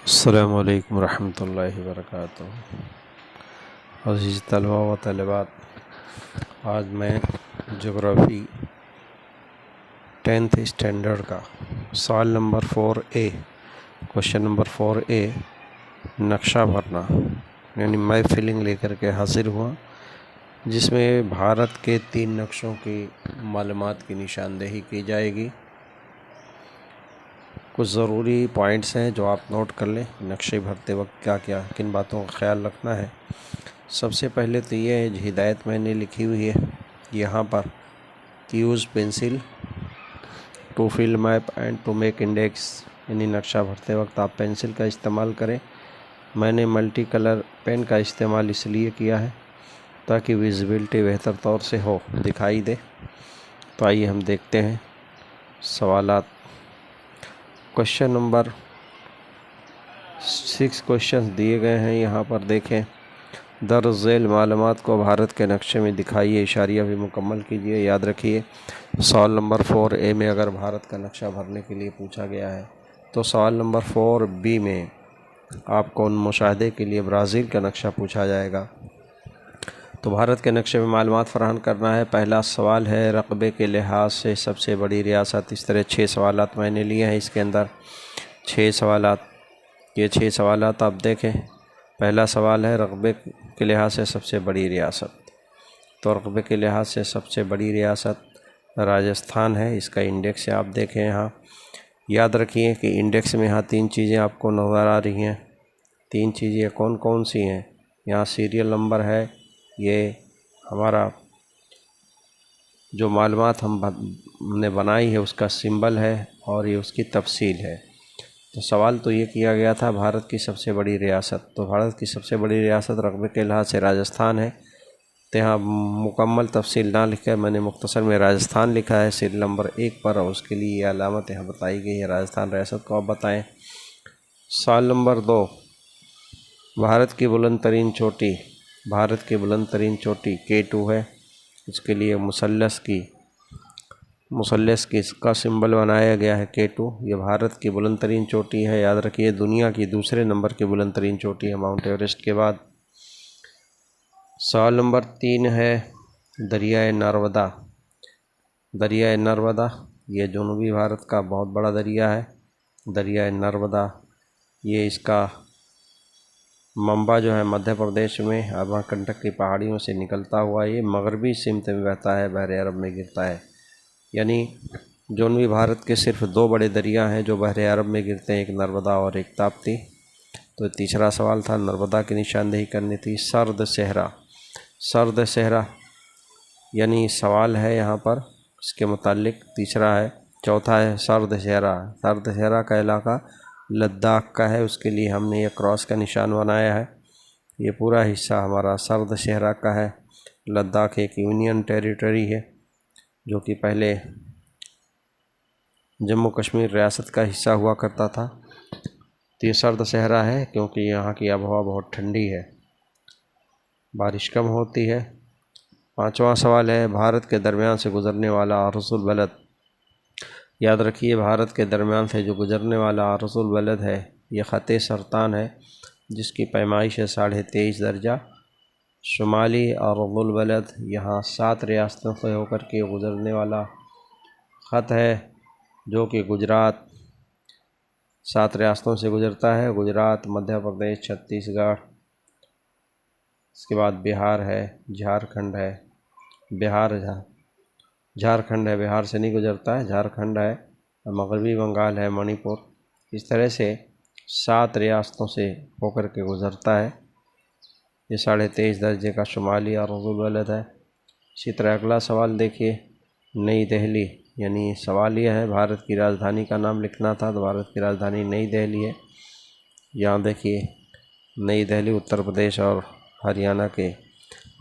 अस्सलामु अलैकुम रहमतुल्लाहि वबरकातुहू। अज़ीज़ तलबा व तलबात, आज मैं जोग्राफ़ी 10th स्टैंडर्ड का सवाल number 4A, question number 4A, नक्शा भरना यानी मैप फिलिंग लेकर के हाजिर हुआ, जिसमें भारत के 3 नक्शों की मालूमात की निशानदेही की जाएगी। कुछ ज़रूरी पॉइंट्स हैं जो आप नोट कर लें। नक्शे भरते वक्त क्या क्या किन बातों का ख्याल रखना है। सबसे पहले तो ये है, हिदायत मैंने लिखी हुई है यहाँ पर, use pencil to fill map and to make index, यानी नक्शा भरते वक्त आप पेंसिल का इस्तेमाल करें। मैंने मल्टी कलर पेन का इस्तेमाल इसलिए किया है ताकि विजिबिलिटी बेहतर तौर से हो, दिखाई दे। तो आइए हम देखते हैं सवालात। क्वेश्चन नंबर 6 क्वेश्चन दिए गए हैं यहाँ पर, देखें। दर्ज झेल मालूमात को भारत के नक्शे में दिखाइए, इशारिया भी मुकम्मल कीजिए। याद रखिए, सवाल नंबर 4A में अगर भारत का नक्शा भरने के लिए पूछा गया है तो सवाल नंबर 4B में आपको उन मुशाहदे के लिए ब्राज़ील का नक्शा पूछा जाएगा। तो भारत के नक्शे में मालूमात फराहम करना है। पहला सवाल है, रकबे के लिहाज से सबसे बड़ी रियासत। इस तरह 6 सवालात मैंने लिए हैं इसके अंदर, 6 सवालात। ये 6 सवालात आप देखें। पहला सवाल है, रकबे के लिहाज से सबसे बड़ी रियासत। तो रकबे के लिहाज से सबसे बड़ी रियासत राजस्थान है। इसका इंडेक्स आप देखें यहाँ। याद रखिए कि इंडेक्स में यहाँ 3 चीज़ें आपको नज़र आ रही हैं। 3 चीज़ें कौन कौन सी हैं? यहाँ सीरियल नंबर है, ये हमारा जो मालूमात हमने बनाई है उसका सिंबल है, और ये उसकी तफसील है। तो सवाल तो ये किया गया था, भारत की सबसे बड़ी रियासत। तो भारत की सबसे बड़ी रियासत रकबे के लिहाज से राजस्थान है। तो यहाँ मुकम्मल तफसील ना लिखा, मैंने मुख्तसर में राजस्थान लिखा है सीरियल नंबर 1 पर, और उसके लिए ये अलामत यहाँ बताई गई है। राजस्थान रियासत को आप बताएं। सवाल नंबर 2, भारत की बुलंद तरीन चोटी। भारत की बुलंद तरीन चोटी K2 है। इसके लिए मुसल्लस की का सिंबल बनाया गया है K2। ये भारत की बुलंद तरीन चोटी है। याद रखिए, दुनिया की दूसरे नंबर की बुलंद तरीन चोटी है माउंट एवरेस्ट के बाद। सवाल नंबर 3 है, दरियाए नर्मदा। दरियाए नर्मदा ये जनूबी भारत का बहुत बड़ा दरिया है। दरियाए नर्मदा, ये इसका मंबा जो है मध्य प्रदेश में अमरकंटक की पहाड़ियों से निकलता हुआ ये मगरबी सिमत में बहता है, बहरे अरब में गिरता है। यानी जनूबी भारत के सिर्फ 2 बड़े दरिया हैं जो बहरे अरब में गिरते हैं, एक नर्मदा और एक ताप्ती। तो तीसरा सवाल था, नर्मदा की निशानदेही करनी थी। सर्द सहरा, सर्द सहरा यानी सवाल है यहाँ पर इसके मुतालिक। तीसरा है, चौथा है सर्द सहरा। सर्द सहरा का इलाका लद्दाख का है, उसके लिए हमने ये क्रॉस का निशान बनाया है। ये पूरा हिस्सा हमारा सर्द सहरा का है। लद्दाख एक यूनियन टेरिटरी है जो कि पहले जम्मू कश्मीर रियासत का हिस्सा हुआ करता था। तो ये सर्द सहरा है क्योंकि यहाँ की आबहवा बहुत ठंडी है, बारिश कम होती है। 5वां सवाल है, भारत के दरमियान से गुज़रने वाला अर्जुल बलद। याद रखिए, भारत के दरमियान से जो गुज़रने वाला अर्जुल बलद है ये ख़त सरतान है, जिसकी पैमाइश है 23.5 दर्जा। शुमाली अर्जुल बलद यहाँ 7 रियासतों से होकर के गुज़रने वाला ख़त है, जो कि गुजरात 7 रियासतों से गुज़रता है। गुजरात, मध्य प्रदेश, छत्तीसगढ़, इसके बाद बिहार है, झारखंड है। झारखंड है, बिहार से नहीं गुज़रता है, झारखंड है, मगरबी बंगाल है, मणिपुर। इस तरह से 7 रियासतों से होकर के गुज़रता है। ये 23.5 दर्जे का शुमाली अर्जुल बलद है। इसी तरह अगला सवाल देखिए, नई दिल्ली, यानी सवाल यह है भारत की राजधानी का नाम लिखना था, तो भारत की राजधानी नई दिल्ली है। यहाँ देखिए, नई दिल्ली उत्तर प्रदेश और हरियाणा के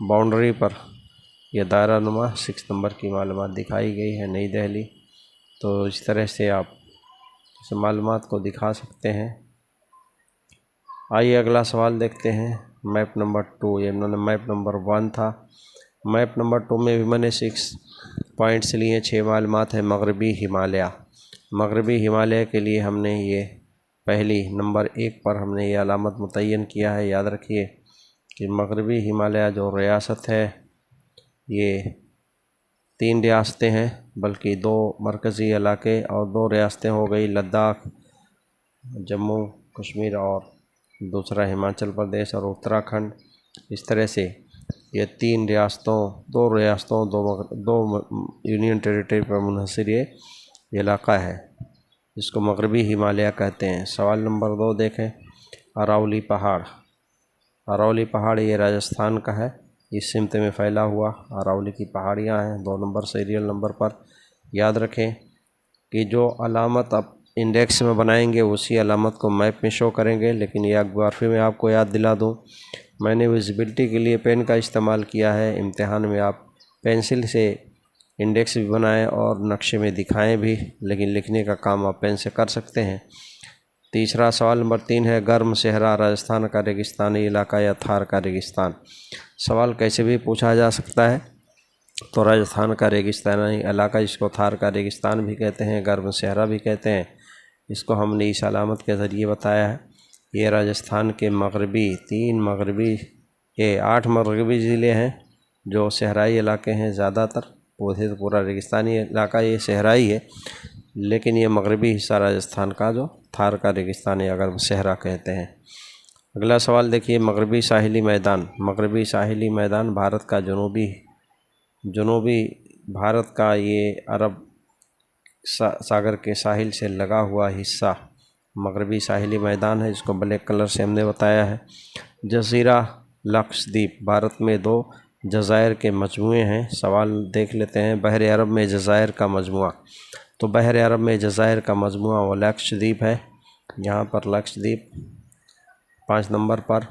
बाउंड्री पर यह दायरा नुमा 6 नंबर की मालूमात दिखाई गई है, नई दिल्ली। तो इस तरह से आप इस मालूमात को दिखा सकते हैं। आइए अगला सवाल देखते हैं, मैप नंबर 2। ये मैप नंबर 1 था। मैप नंबर 2 में भी मैंने 6 पॉइंट्स लिए, 6 मालूमात है। मगरबी हिमालय, मगरबी हिमालय के लिए हमने ये पहली नंबर 1 पर हमने ये अलामत मुतय्यन किया है। याद रखिए कि मगरबी हिमालय जो रियासत है ये 3 रियासतें हैं, बल्कि 2 मरकज़ी इलाके और 2 रियासतें हो गई, लद्दाख, जम्मू कश्मीर और दूसरा हिमाचल प्रदेश और उत्तराखंड। इस तरह से ये 3 रियासतों, 2 रियासतों, 2 यूनियन टेरिटरी पर मुनहसर ये इलाका है, जिसको मगरबी हिमालय कहते हैं। सवाल नंबर 2 देखें, अरावली पहाड़। अरावली पहाड़ ये राजस्थान का है, इस सिमत में फैला हुआ अरावली की पहाड़ियाँ हैं। 2 नंबर सीरियल नंबर पर। याद रखें कि जो अलामत आप इंडेक्स में बनाएंगे उसी अलामत को मैप में शो करेंगे। लेकिन एक बार फिर मैं आपको याद दिला दूं, मैंने विजिबिलिटी के लिए पेन का इस्तेमाल किया है। इम्तिहान में आप पेंसिल से इंडेक्स भी बनाएं और नक्शे में दिखाएं भी, लेकिन लिखने का काम आप पेन से कर सकते हैं। तीसरा सवाल नंबर 3 है, गर्म सहरा राजस्थान का रेगिस्तानी इलाका या थार का रेगिस्तान। सवाल कैसे भी पूछा जा सकता है, तो राजस्थान का रेगिस्तानी इलाका, इसको थार का रेगिस्तान भी कहते हैं, गर्म सहरा भी कहते हैं, इसको हमने इस अलामत के ज़रिए बताया है। ये राजस्थान के मगरबी 8 मगरबी ज़िले हैं जो सहराई इलाके हैं ज़्यादातर। पूरा रेगिस्तानी इलाका ये सहराई है, लेकिन ये मगरबी हिस्सा राजस्थान का जो थार का रेगिस्तानी अगर सहरा कहते हैं। अगला सवाल देखिए, मगरबी साहिली मैदान। मगरबी साहिली मैदान भारत का जनूबी भारत का ये अरब सागर के साहिल से लगा हुआ हिस्सा मगरबी साहिली मैदान है, जिसको ब्लैक कलर से हमने बताया है। जज़ीरा लक्षद्वीप, भारत में 2 जज़ायर के मजमूए हैं। सवाल देख लेते हैं, बहर अरब में जज़ायर का मजमुआ। तो बहर अरब में जज़ायर का मजमुआ वो लक्षद्वीप है। यहाँ पर लक्षद्वीप 5 नंबर पर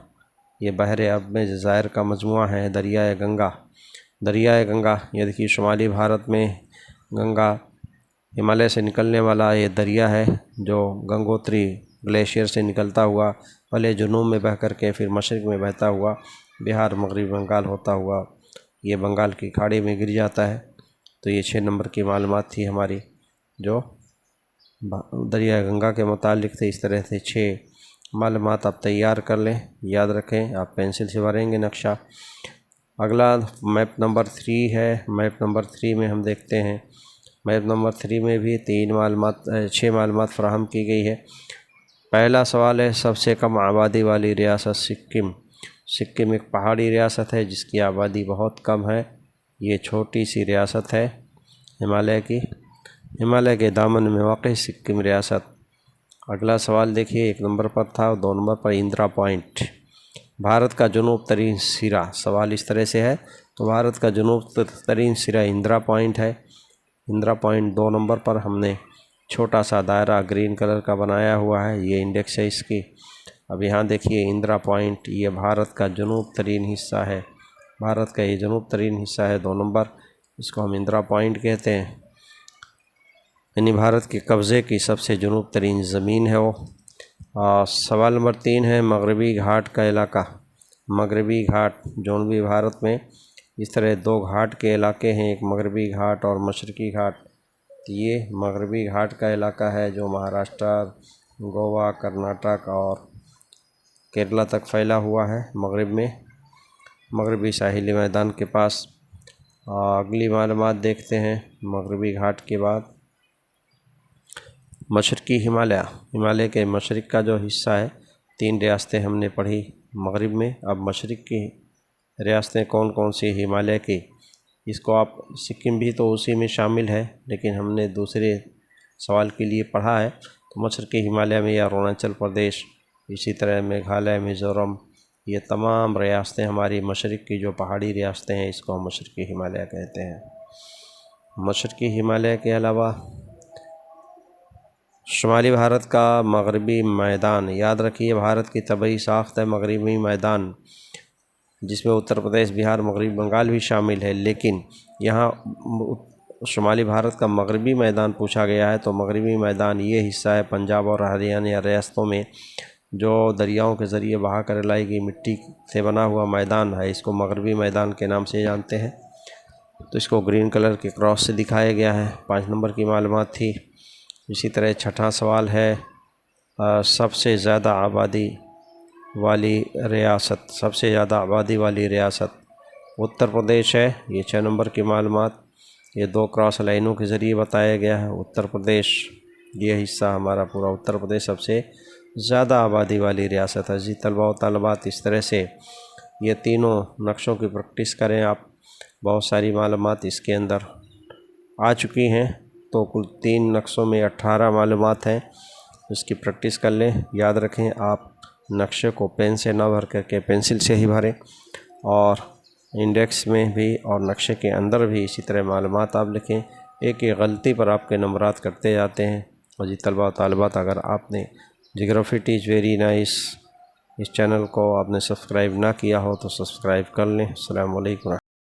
ये बहर अरब में जज़ायर का मजमुआ है। दरियाए गंगा ये देखिए, शुमाली भारत में गंगा हिमालय से निकलने वाला ये दरिया है, जो गंगोत्री ग्लेशियर से निकलता हुआ पहले जुनूब में बह करके फिर मशरिक़ में बहता हुआ बिहार, मगरबी बंगाल होता हुआ ये बंगाल की खाड़ी में गिर जाता है। तो ये 6 नंबर की मालूमात थी हमारी, जो दरिया गंगा के मुतालिक थे। इस तरह से 6 मालूमात आप तैयार कर लें, याद रखें, आप पेंसिल से भरेंगे नक्शा। अगला मैप नंबर 3 है। मैप नंबर 3 में हम देखते हैं, मैप नंबर 3 में भी 6 मालूमात फराहम की गई है। पहला सवाल है, सबसे कम आबादी वाली रियासत सिक्किम। सिक्किम एक पहाड़ी रियासत है जिसकी आबादी बहुत कम है। ये छोटी सी रियासत है हिमालय के दामन में वाक़ई सिक्किम रियासत। अगला सवाल देखिए, 1 नंबर पर था और 2 नंबर पर इंदिरा पॉइंट। भारत का जुनूब तरीन सिरा। सवाल इस तरह से है, तो भारत का जुनूब तरीन सिरा इंदिरा पॉइंट है। इंदिरा पॉइंट 2 नंबर पर हमने छोटा सा दायरा ग्रीन कलर का बनाया हुआ है, ये इंडेक्स है इसकी। अब यहाँ देखिए, इंदिरा पॉइंट ये भारत का जुनूब तरीन हिस्सा है। भारत का ये जुनूब तरीन हिस्सा है 2 नंबर, इसको हम इंदिरा पॉइंट कहते हैं। यानी भारत के कब्ज़े की सबसे जुनूब तरीन ज़मीन है वो। सवाल नंबर 3 है, मगरबी घाट का इलाका। मगरबी घाट जनूबी भारत में इस तरह 2 घाट के इलाके हैं, एक मगरबी घाट और मशरक़ी घाट। ये मगरबी घाट का इलाका है जो महाराष्ट्र, गोवा, कर्नाटक और केरला तक फैला हुआ है मगरब में, मगरबी साहिली मैदान के पास। अगली मालूमात देखते हैं, मगरबी घाट के बाद मशरक़ी हिमालय के मशरक़ का जो हिस्सा है, 3 रियासतें हमने पढ़ी मगरब में। अब मशरक़ की रियासतें कौन कौन सी हिमालय की, इसको आप, सिक्किम भी तो उसी में शामिल है, लेकिन हमने दूसरे सवाल के लिए पढ़ा है। तो मशरक़ी हिमालय में या अरुणाचल प्रदेश, इसी तरह मेघालय, मिज़ोरम, ये तमाम रियासतें हमारी मशरक़ की जो पहाड़ी रियासतें हैं, इसको हम मशरक़ी हिमालय कहते हैं। मशरक़ी हिमालय के अलावा शुमाली भारत का मगरबी मैदान। याद रखिए, भारत की तबई साख्त है मगरबी मैदान, जिसमें उत्तर प्रदेश, बिहार, मगरबी बंगाल भी शामिल है। लेकिन यहाँ शुमाली भारत का मगरबी मैदान पूछा गया है, तो मगरबी मैदान ये हिस्सा है पंजाब और हरियाणा रियासतों में जो दरियाओं के ज़रिए बहा कर लाई गई मिट्टी से बना हुआ मैदान है, इसको मगरबी मैदान के नाम से जानते हैं। तो इसको ग्रीन कलर के क्रॉस से दिखाया गया है। 5 नंबर की मालूमात थी। इसी तरह छठा सवाल है, सबसे ज़्यादा आबादी वाली रियासत, सबसे ज़्यादा आबादी वाली रियासत उत्तर प्रदेश है। ये 6 नंबर की मालूमात, ये 2 क्रॉस लाइनों के ज़रिए बताया गया है। उत्तर प्रदेश, ये हिस्सा हमारा पूरा उत्तर प्रदेश सबसे ज़्यादा आबादी वाली रियासत है जी। तलबा व तालिबात इस तरह से ये तीनों नक्शों की प्रैक्टिस करें आप। बहुत सारी मालूमात इसके अंदर आ चुकी हैं, तो कुल 3 नक्शों में 18 मालूमात हैं। इसकी प्रैक्टिस कर लें। याद रखें, आप नक्शे को पेन से ना भर करके पेंसिल से ही भरें, और इंडेक्स में भी और नक्शे के अंदर भी इसी तरह मालूमात आप लिखें। एक एक गलती पर आपके नंबरात कटते जाते हैं। और जी तलबा तालिबात, अगर आपने जियोग्राफी इज़ वेरी नाइस इस चैनल को आपने सब्सक्राइब ना किया हो तो सब्सक्राइब कर लें। अस्सलाम वालेकुम।